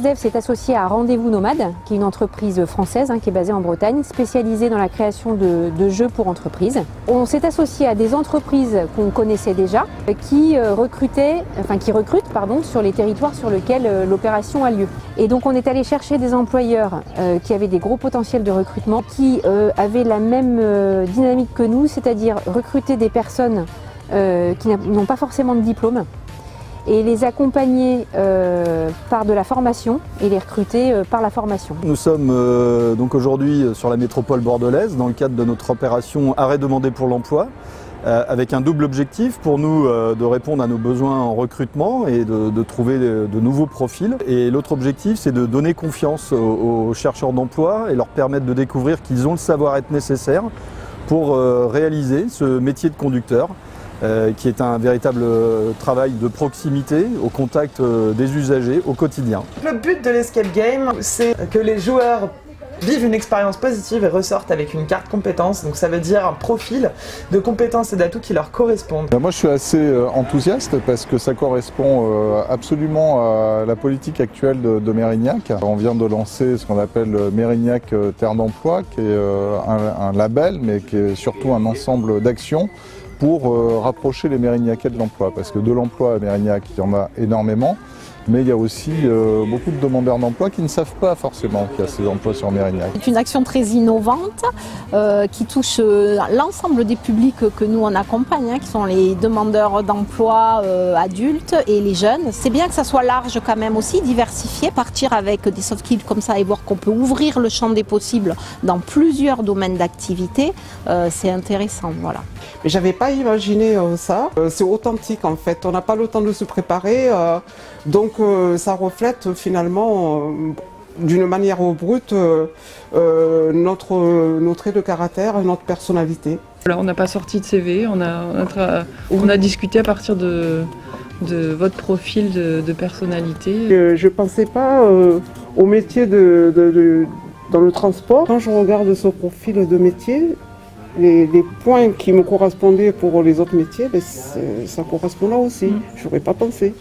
SDEF s'est associé à Rendez-vous Nomade, qui est une entreprise française qui est basée en Bretagne, spécialisée dans la création de jeux pour entreprises. On s'est associé à des entreprises qu'on connaissait déjà, qui recrutent sur les territoires sur lesquels l'opération a lieu. Et donc on est allé chercher des employeurs qui avaient des gros potentiels de recrutement, qui avaient la même dynamique que nous, c'est-à-dire recruter des personnes qui n'ont pas forcément de diplôme, et les accompagner par de la formation et les recruter par la formation. Nous sommes donc aujourd'hui sur la métropole bordelaise dans le cadre de notre opération Arrêt demandé pour l'emploi, avec un double objectif pour nous de répondre à nos besoins en recrutement et de trouver de nouveaux profils. Et l'autre objectif, c'est de donner confiance aux chercheurs d'emploi et leur permettre de découvrir qu'ils ont le savoir-être nécessaire pour réaliser ce métier de conducteur, qui est un véritable travail de proximité au contact des usagers au quotidien. Le but de l'Escape Game, c'est que les joueurs vivent une expérience positive et ressortent avec une carte compétences. Donc ça veut dire un profil de compétences et d'atouts qui leur correspondent. Moi je suis assez enthousiaste parce que ça correspond absolument à la politique actuelle de Mérignac. On vient de lancer ce qu'on appelle Mérignac Terre d'Emploi, qui est un label mais qui est surtout un ensemble d'actions pour rapprocher les Mérignacais de l'emploi, parce que de l'emploi à Mérignac, il y en a énormément, mais il y a aussi beaucoup de demandeurs d'emploi qui ne savent pas forcément qu'il y a ces emplois sur Mérignac. C'est une action très innovante qui touche l'ensemble des publics que nous on accompagne, qui sont les demandeurs d'emploi adultes et les jeunes. C'est bien que ça soit large quand même aussi, diversifié, partir avec des soft skills comme ça et voir qu'on peut ouvrir le champ des possibles dans plusieurs domaines d'activité, c'est intéressant, voilà. Mais j'avais pas imaginé ça. C'est authentique en fait, on n'a pas le temps de se préparer, donc ça reflète finalement d'une manière brute nos traits de caractère et notre personnalité. Alors, on n'a pas sorti de CV, on a discuté à partir de votre profil de personnalité. Je ne pensais pas au métier dans le transport. Quand je regarde ce profil de métier, les points qui me correspondaient pour les autres métiers, ça correspond là aussi. Je n'aurais pas pensé.